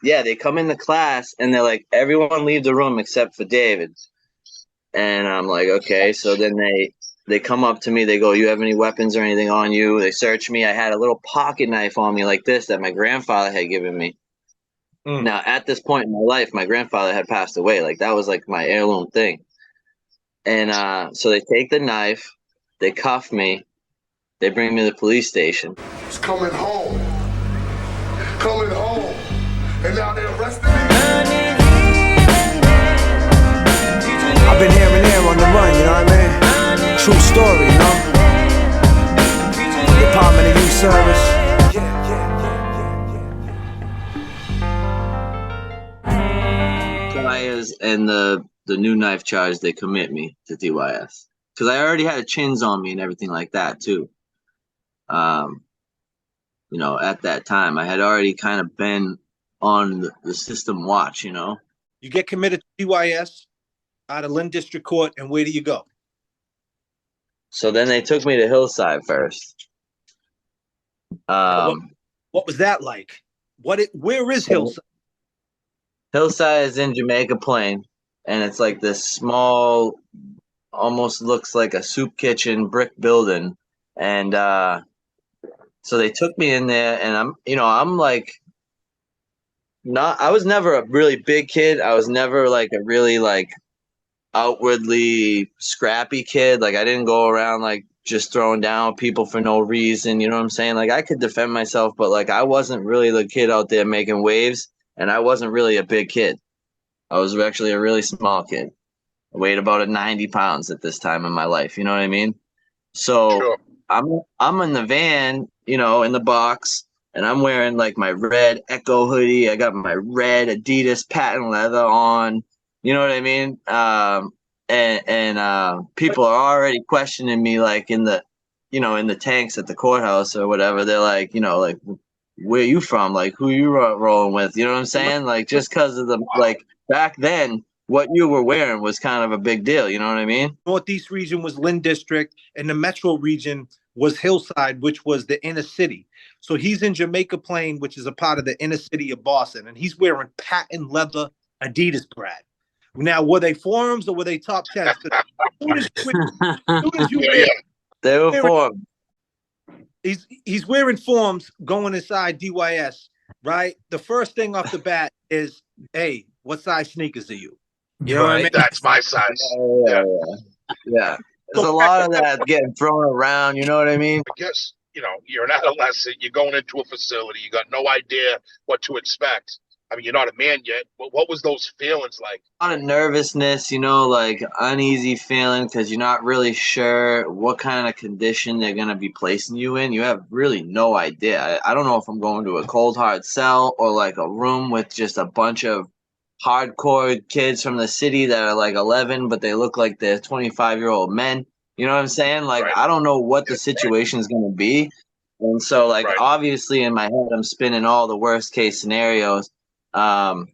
yeah, they come into class and they're like, everyone leave the room except for David. And I'm like, okay. So then they come up to me. They go, you have any weapons or anything on you? They search me. I had a little pocket knife on me like this that my grandfather had given me. Mm. Now, at this point in my life, my grandfather had passed away. Like that was like my heirloom thing. And so they take the knife, they cuff me, they bring me to the police station. It's coming home. Coming home. And now they're arresting me. I've been here and there on the run, you know what I mean? True story, you know? Department of Youth Service. Trials and the new knife charge, they commit me to DYS. Because I already had chins on me and everything like that, too. You know, at that time, I had already kind of been on the system watch, you know? You get committed to DYS out of Lynn District Court, and where do you go? So then they took me to Hillside first. What was that like? Where is Hillside? Hillside is in Jamaica Plain, and it's like this small, almost looks like a soup kitchen brick building. And so they took me in there, and I'm like, I was never a really big kid. I was never like a really like outwardly scrappy kid. Like I didn't go around like just throwing down people for no reason. You know what I'm saying? Like I could defend myself, but like I wasn't really the kid out there making waves, and I wasn't really a big kid. I was actually a really small kid. I weighed about 90 pounds at this time in my life. You know what I mean? So Sure. I'm in the van, you know, in the box, and I'm wearing like my red Echo hoodie. I got my red Adidas patent leather on. You know what I mean? And people are already questioning me, like in the tanks at the courthouse or whatever. They're like, you know, like, where you from? Like, who you rolling with? You know what I'm saying? Like, just because of the like back then, what you were wearing was kind of a big deal. You know what I mean? Northeast region was Lynn District, and the metro region was Hillside, which was the inner city. So he's in Jamaica Plain, which is a part of the inner city of Boston, and he's wearing patent leather Adidas, Brad. Now, were they forums or were they top tens? As soon as you wear, They were formed. he's wearing forms going inside DYS, right? The first thing off the bat is, hey, what size sneakers are you? You know what I mean? That's my size. Yeah. There's a lot of that getting thrown around. You know what I mean? I guess, you're an adolescent. You're going into a facility. You got no idea what to expect. I mean, you're not a man yet. But what was those feelings like? A lot of nervousness, you know, like uneasy feeling because you're not really sure what kind of condition they're going to be placing you in. You have really no idea. I don't know if I'm going to a cold, hard cell or like a room with just a bunch of hardcore kids from the city that are like 11, but they look like they're 25-year-old men. You know what I'm saying? Like, Right. I don't know what the situation is going to be. And so, like, Right. obviously in my head, I'm spinning all the worst case scenarios. And,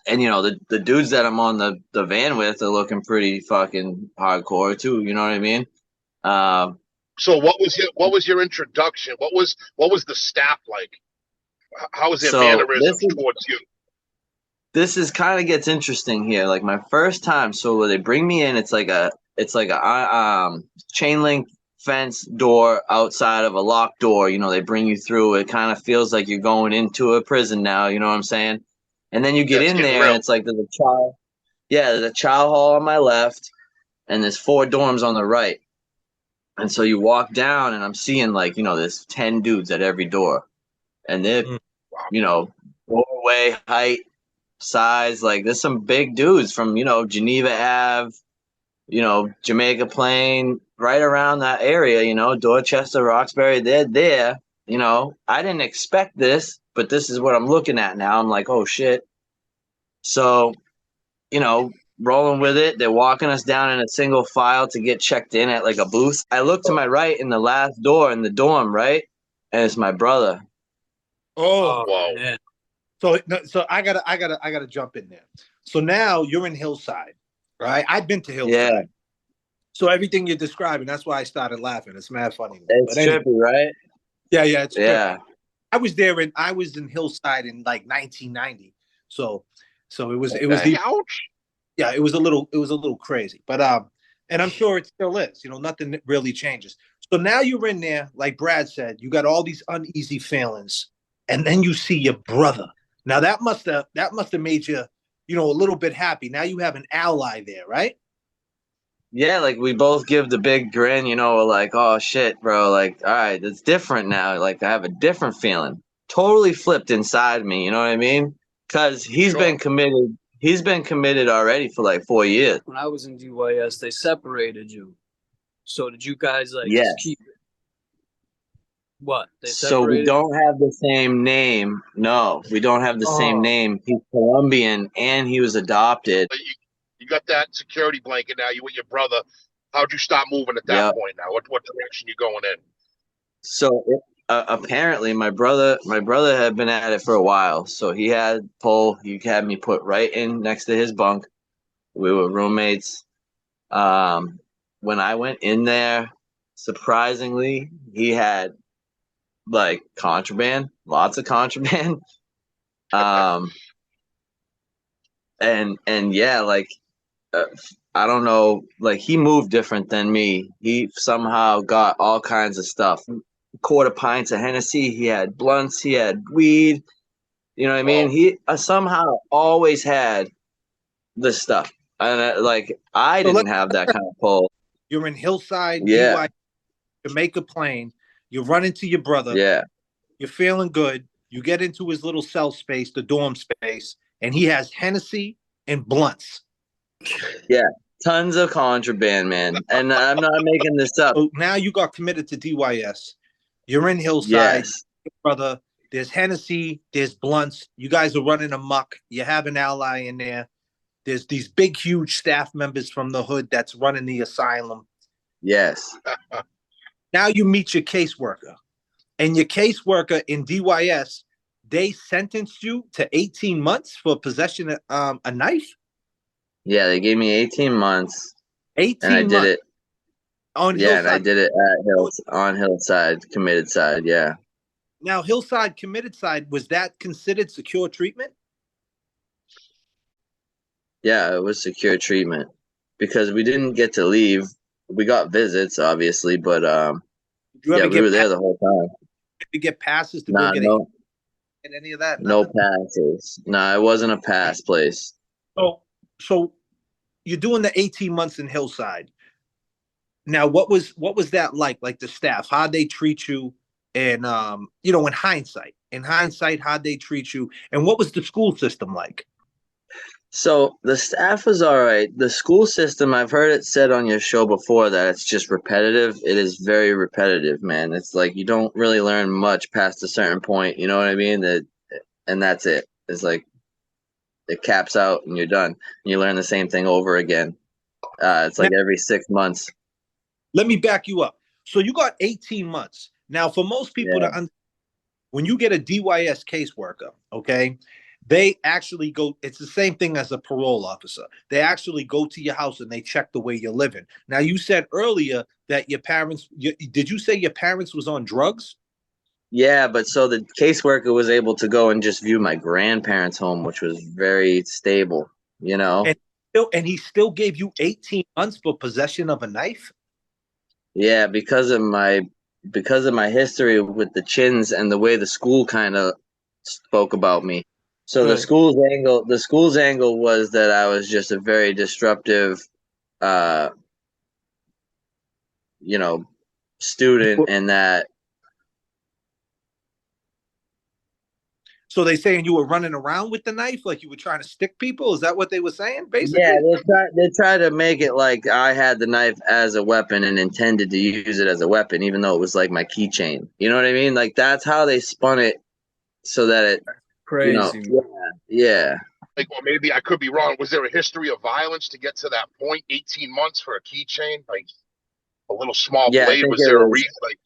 you know, the dudes that I'm on the van with are looking pretty fucking hardcore, too. You know what I mean? So what was your introduction? What was the staff like? How was their So mannerisms towards you? this is kind of gets interesting here. Like my first time, so when they bring me in, it's like a chain link fence door outside of a locked door. You know, they bring you through. It kind of feels like you're going into a prison now. You know what I'm saying? And then you get It's in getting there, real. and it's like there's a child hall on my left, and there's 4 dorms on the right. And so you walk down, and I'm seeing like, you know, there's 10 dudes at every door, and they're, you know, doorway height, size, like there's some big dudes from, you know, Geneva Ave, you know, Jamaica Plain, right around that area, you know, Dorchester, Roxbury, they're there. You know, I didn't expect this, but this is what I'm looking at now. I'm like, oh shit. So, you know, rolling with it. They're walking us down in a single file to get checked in at like a booth. I look to my right in the last door in the dorm, right? And it's my brother. Oh, Whoa. man. So I gotta jump in there. So now you're in Hillside, right? I've been to Hillside. Yeah. So everything you're describing, that's why I started laughing. It's mad funny. It's But anyway, trippy, right? yeah, it's Yeah. trippy. I was in Hillside in like 1990. So it was Okay. the Ouch. yeah, it was a little crazy. But and I'm sure it still is. You know, nothing really changes. So now you're in there, like Brad said, you got all these uneasy feelings, and then you see your brother. Now that must have made you, you know, a little bit happy. Now you have an ally there, right? Yeah, like we both give the big grin, you know, like, oh shit, bro, like, all right, it's different now. Like I have a different feeling. Totally flipped inside me, you know what I mean? Cause Sure. he's been committed already for like 4 years. When I was in DYS, they separated you. So did you guys like just Yes. keep what? They So we separated? don't have the same name. No, we don't have the same Oh, name. He's Colombian and he was adopted. But you got that security blanket now. You with your brother. How'd you stop moving at that Yep. point now? What direction you going in? So apparently my brother had been at it for a while. So he had me put right in next to his bunk. We were roommates. When I went in there, surprisingly, he had like contraband, lots of contraband. Um, and yeah, like uh, I don't know, like he moved different than me. He somehow got all kinds of stuff. Quarter pints of Hennessy. He had blunts. He had weed. You know what I mean? Whoa. He somehow always had this stuff, and like I so didn't have that kind of pull. you're in Hillside, Yeah, DY, Jamaica Plain. You run into your brother. yeah, You're feeling good. You get into his little cell space, the dorm space, and he has Hennessy and blunts. yeah. Tons of contraband, man, and I'm not making this up. So now you got committed to DYS. You're in Hillside, Yes, brother. There's Hennessy, there's blunts. You guys are running amok. You have an ally in there. There's these big, huge staff members from the hood that's running the asylum. yes. Now you meet your caseworker. And your caseworker in DYS, they sentenced you to 18 months for possession of a knife. Yeah, they gave me 18 months, and I 18 did months it. on Yeah, and I Hillside. did it at on Hillside, committed side. Yeah, Now, Hillside committed side, was that considered secure treatment? yeah. It was secure treatment because we didn't get to leave. We got visits, obviously, but Did you yeah, ever we were get there the whole time. passes to go Nah, get a no, and any of that? no Nothing. passes. Nah, it wasn't a pass place. So you're doing the 18 months in Hillside. Now, what was that like? Like the staff, how'd they treat you? And you know, in hindsight, how'd they treat you? And what was the school system like? So the staff was all right. The school system, I've heard it said on your show before that it's just repetitive. It is very repetitive, man. It's like you don't really learn much past a certain point. You know what I mean? And that's it. It's like it caps out and you're done. And you learn the same thing over again. It's Now, like every 6 months. let me back you up. So you got 18 months. Now, for most people Yeah. when you get a DYS caseworker, okay, they actually go, it's the same thing as a parole officer. They actually go to your house and they check the way you're living. Now, you said earlier that did you say your parents was on drugs? Yeah, but so the caseworker was able to go and just view my grandparents' home, which was very stable, you know? And he still gave you 18 months for possession of a knife? Yeah, because of my history with the chins and the way the school kind of spoke about me. So Right. the school's angle was that I was just a very disruptive uh you know, student and that So they saying you were running around with the knife like you were trying to stick people? Is that what they were saying, yeah, basically? they try to make it like I had the knife as a weapon and intended to use it as a weapon, even though it was like my keychain. You know what I mean? Like that's how they spun it so that it, you know, Crazy. yeah. Like, well, maybe I could be wrong. Was there a history of violence to get to that point? 18 months for a keychain, like a little small Yeah, blade. Was there a reason? Like,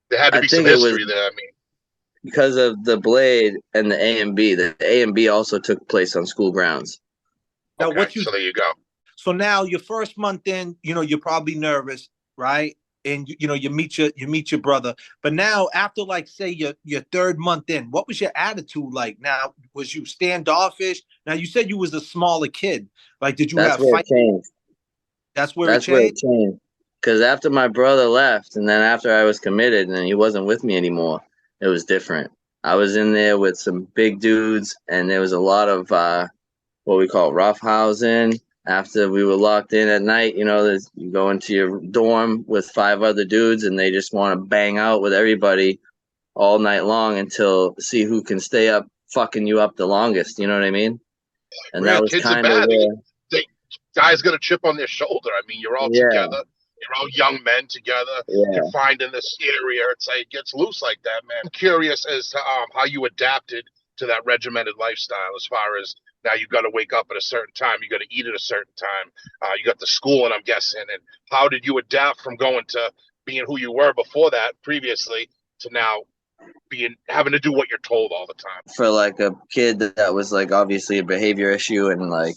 there had to I be some think it was history there. I mean, because of the blade and the A and B. The A and B also took place on school grounds. Now, okay, so there you go. so now your first month in, you know, you're probably nervous, right? and you meet your brother. But now, after like say your third month in, what was your attitude like? Now, was you standoffish? Now you said you was a smaller kid. Like, did you That's have where it fight? changed. That's where it That's where it changed. changed. Because after my brother left, and then after I was committed, and he wasn't with me anymore, it was different. I was in there with some big dudes, and there was a lot of what we call roughhousing. After we were locked in at night, you go into your dorm with 5 other dudes, and they just want to bang out with everybody all night long until see who can stay up fucking you up the longest. You know what I mean? And that Man, was kids are kind of bad. where, Guys got a chip on their shoulder. I mean, you're all yeah, together. You're all young men together, yeah. confined in this area. It's like it gets loose like that, man. I'm curious as to how you adapted to that regimented lifestyle. As far as now, you got to wake up at a certain time, you got to eat at a certain time. You got the school, and I'm guessing. And how did you adapt from going to being who you were before that, previously, to now having to do what you're told all the time? For like a kid that was like obviously a behavior issue, and like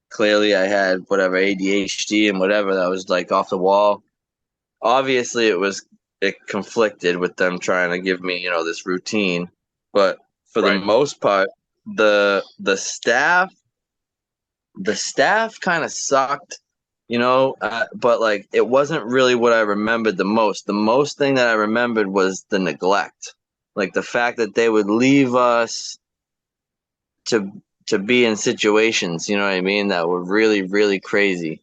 clearly I had whatever ADHD and whatever that was like off the wall. Obviously it conflicted with them trying to give me, this routine. But for the Right. most part, the staff kind of sucked, but like it wasn't really what I remembered the most. The most thing that I remembered was the neglect. Like the fact that they would leave us to be in situations, you know what I mean, that were really, really crazy.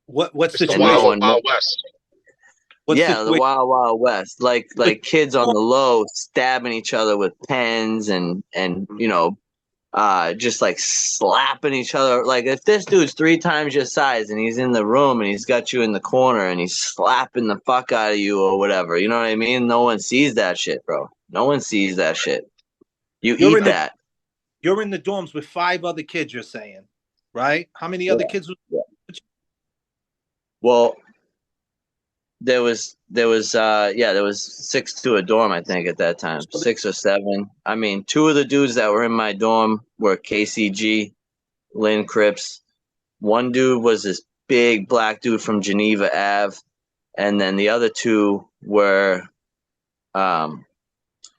What It's the situation? no Wild one Wild West. What Yeah, the situation? Wild Wild West. Like kids on the low stabbing each other with pens and just like slapping each other. Like if this dude's 3 times your size and he's in the room and he's got you in the corner and he's slapping the fuck out of you or whatever, you know what I mean? No one sees that shit, bro. No one sees that shit. You You're eat in the that. you're in the dorms with 5 other kids. You're saying, right? How many other kids? Yeah. Well, there was 6 to a dorm, I think, at that time. 6 or 7. I mean, 2 of the dudes that were in my dorm were KCG, Lynn Cripps. One dude was this big black dude from Geneva Ave, and then the other 2 were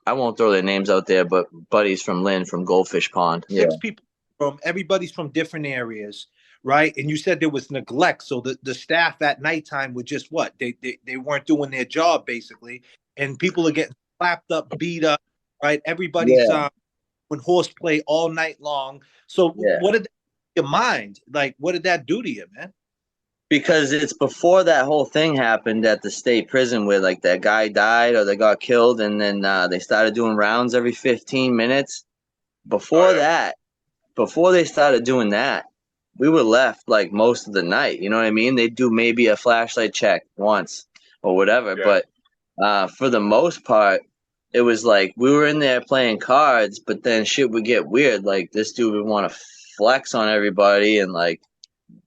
I won't throw their names out there, but buddies from Lynn from Goldfish Pond. 6 people from everybody's from different areas, right? And you said there was neglect, so the staff at nighttime would just what they weren't doing their job basically, and people are getting slapped up, beat up, right? Everybody's Yeah. when horseplay all night long. So Yeah. what did that do to your mind? Like, what did that do to you, man? Because it's before that whole thing happened at the state prison where like that guy died or they got killed, and then they started doing rounds every 15 minutes. Before that, before they started doing that, we were left like most of the night. You know what I mean? They'd do maybe a flashlight check once or whatever. Yeah. But for the most part, it was like we were in there playing cards, but then shit would get weird. Like this dude would want to flex on everybody, and like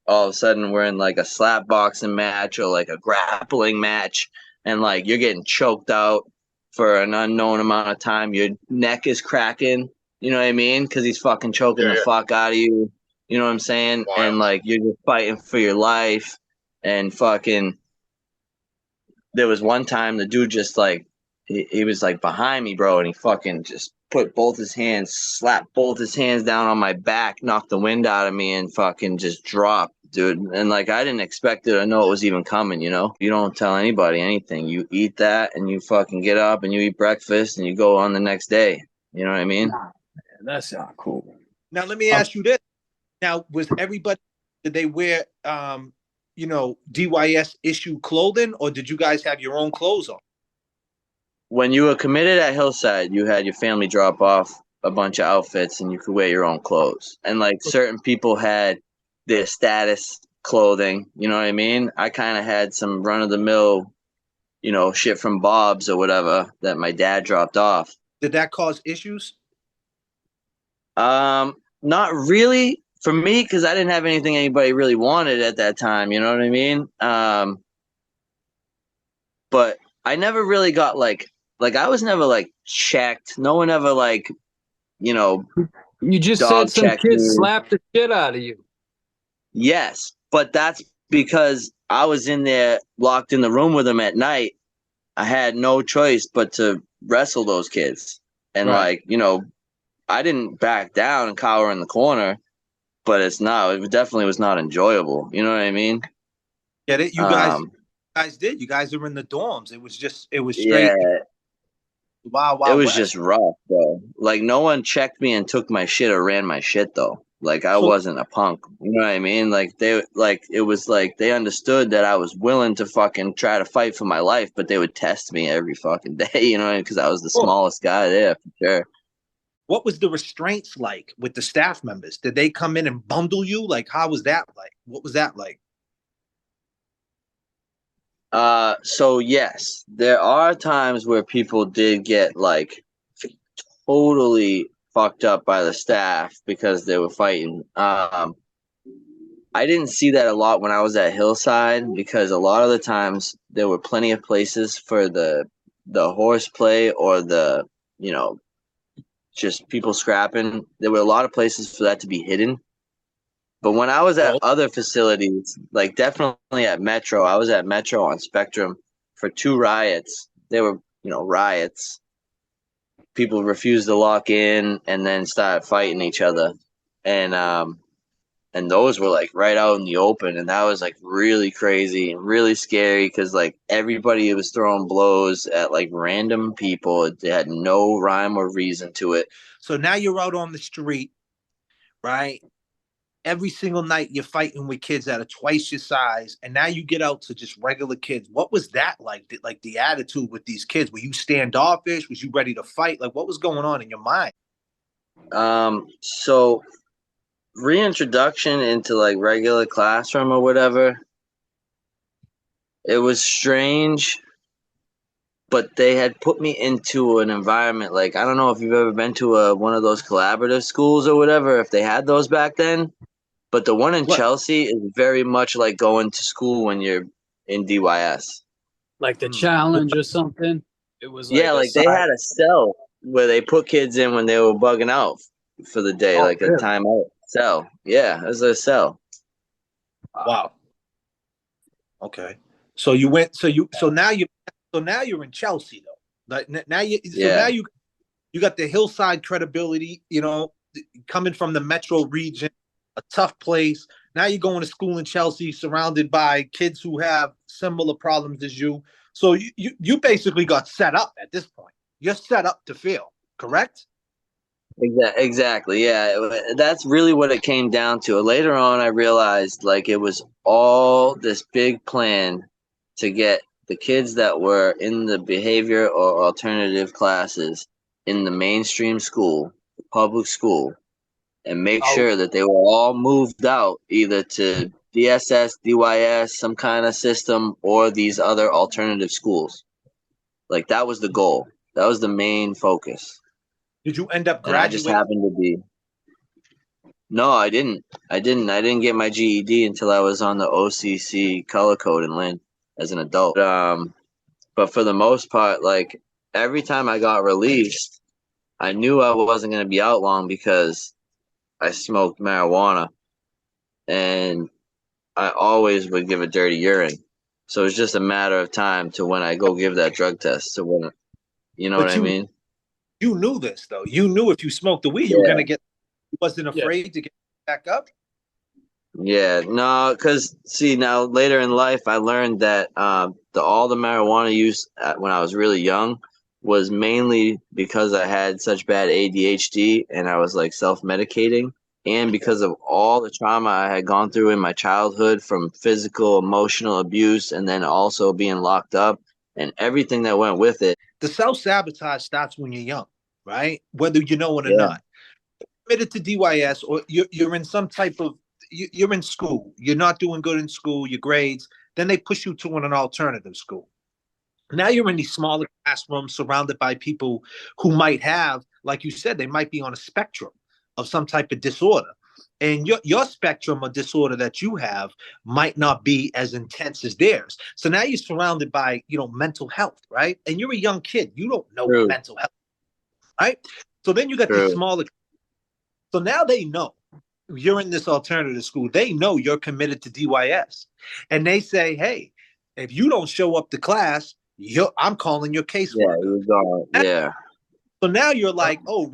all of a sudden we're in like a slap boxing match or like a grappling match, and like you're getting choked out for an unknown amount of time. Your neck is cracking, you know what I mean? Because he's fucking choking the fuck out of you. You know what I'm saying? Wild. And like you're just fighting for your life. And fucking, there was one time the dude just like, he was like behind me, bro, and he fucking just slapped both his hands down on my back, knocked the wind out of me, and fucking just dropped, dude. And like I didn't expect it or know it was even coming, you know? You don't tell anybody anything. You eat that and you fucking get up and you eat breakfast and you go on the next day. You know what I mean? That's not cool. Now let me ask you this. Now, was everybody, did they wear DYS issue clothing, or did you guys have your own clothes on? When you were committed at Hillside, you had your family drop off a bunch of outfits and you could wear your own clothes. And like certain people had their status clothing, you know what I mean? I kind of had some run of the mill, shit from Bob's or whatever that my dad dropped off. Did that cause issues? Not really for me, because I didn't have anything anybody really wanted at that time, you know what I mean? But I never really got like I was never like checked. No one ever like, You just said dog some checked kids me. slapped the shit out of you. Yes, but that's because I was in there locked in the room with them at night. I had no choice but to wrestle those kids. And Right. like, you know, I didn't back down and cower in the corner, but it definitely was not enjoyable. You know what I mean? Get it? You guys did. You guys are in the dorms. It was Yeah, straight Wild it Wild was just West. rough, though. Like, no one checked me and took my shit or ran my shit, though. Like, I So wasn't a punk. You know what I mean? It was like they understood that I was willing to fucking try to fight for my life, but they would test me every fucking day, you know, because I was the cool. smallest guy there, for sure. What was the restraints like with the staff members? Did they come in and bundle you? Like, how was that like? What was that like? So yes, there are times where people did get like totally fucked up by the staff because they were fighting. I didn't see that a lot when I was at Hillside because a lot of the times there were plenty of places for the horseplay or the, you know, just people scrapping. There were a lot of places for that to be hidden. But when I was at Oh, other facilities, like definitely at Metro, I was at Metro on Spectrum for 2 riots. They were, you know, riots. People refused to lock in and then started fighting each other. And those were like right out in the open, and that was like really crazy and really scary because like everybody was throwing blows at like random people. It had no rhyme or reason to it. so now you're out on the street, right? Every single night you're fighting with kids that are twice your size, and now you get out to just regular kids. What was that like? Like the attitude with these kids? Were you standoffish? Was you ready to fight? Like what was going on in your mind? So reintroduction into like regular classroom or whatever, it was strange, but they had put me into an environment like I don't know if you've ever been to one of those collaborative schools or whatever, if they had those back then. But the one in What? Chelsea is very much like going to school when you're in DYS. Like the challenge or something. It was Yeah, like a like they side. had a cell where they put kids in when they were bugging out for the day, Oh, like a really? timeout cell. Yeah, it was a cell. Wow. Okay. So you went. So now you're in Chelsea though. Like now you. So Yeah. now you got the Hillside credibility. You know, coming from the metro region, a tough place. Now you're going to school in Chelsea, surrounded by kids who have similar problems as you. So you basically got set up at this point. You're set up to fail, correct? Exactly. Yeah, that's really what it came down to. Later on, I realized like it was all this big plan to get the kids that were in the behavior or alternative classes in the mainstream school, the public school, and make Oh, sure that they were all moved out either to DSS, DYS, some kind of system, or these other alternative schools. Like that was the goal. That was the main focus. Did you end up And I just graduating? happened to be. No, I didn't. I didn't. I didn't get my GED until I was on the OCC color code in Lynn as an adult. But for the most part, like every time I got released, I knew I wasn't going to be out long because I smoked marijuana and I always would give a dirty urine. So it's just a matter of time to when I go give that drug test. So when, you know what But I mean? you knew this though. You knew if you smoked the weed, you were Yeah. gonna get. You wasn't yeah. afraid to get back up. Yeah, no, because see, now later in life, I learned that all the marijuana use when I was really young was mainly because I had such bad ADHD and I was like self-medicating, and because of all the trauma I had gone through in my childhood from physical, emotional abuse, and then also being locked up and everything that went with it. The self-sabotage starts when you're young, right? Whether you know it or Yeah, not. Admitted to DYS or you're in some type of you're in school. You're not doing good in school, your grades. Then they push you to an alternative school. Now you're in these smaller classrooms surrounded by people who might have, like you said, they might be on a spectrum of some type of disorder. And your spectrum of disorder that you have might not be as intense as theirs. So now you're surrounded by, mental health, right? And you're a young kid. You don't know what true, mental health, right? So then you got these true. smaller. So now they know. you're in this alternative school. They know you're committed to DYS. And they say, hey, if you don't show up to class, I'm calling your Yeah, caseworker. you're gone. Yeah. So now you're like, oh,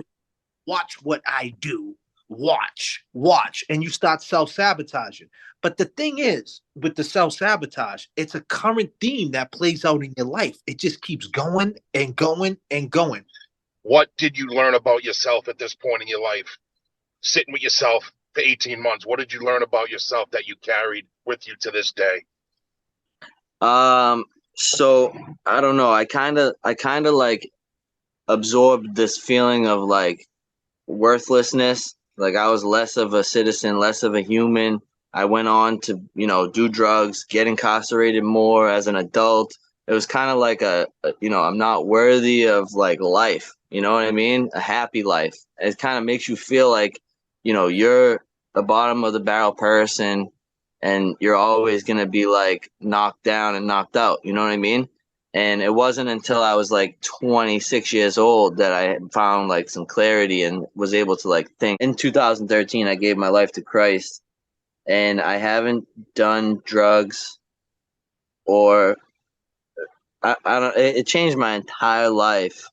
watch what I do. Watch. And you start self-sabotaging. But the thing is, with the self-sabotage, it's a current theme that plays out in your life. It just keeps going and going and going. What did you learn about yourself at this point in your life? Sitting with yourself for 18 months, what did you learn about yourself that you carried with you to this day? So I don't know. I kind of like absorbed this feeling of like worthlessness. Like I was less of a citizen, less of a human. I went on to, do drugs, get incarcerated more as an adult. It was kind of like I'm not worthy of like life. You know what I mean? A happy life. It kind of makes you feel like, you're the bottom of the barrel person and you're always going to be like knocked down and knocked out. You know what I mean? And it wasn't until I was like 26 years old that I found like some clarity and was able to like think. In 2013, I gave my life to Christ, and I haven't done drugs or I don't. It changed my entire life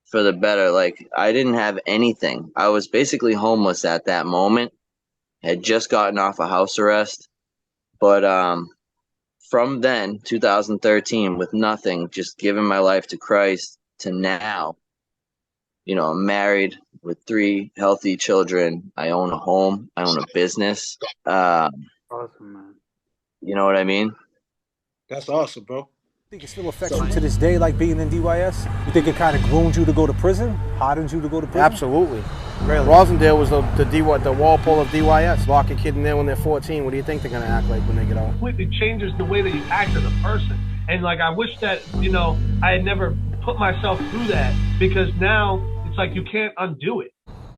for the better. Like I didn't have anything. I was basically homeless at that moment. Had just gotten off of house arrest, but from then, 2013, with nothing, just giving my life to Christ to now, I'm married with 3 healthy children. I own a home. I own a business. Awesome, man. You know what I mean? That's awesome, bro. Think it still affects you to this day, like being in DYS? You think it kind of groomed you to go to prison? Hardened you to go to prison? Absolutely. Really? Rosendale was the Walpole of DYS. Lock a kid in there when they're 14. What do you think they're going to act like when they get out? Completely changes the way that you act as a person. And like, I wish that, I had never put myself through that, because now it's like you can't undo it.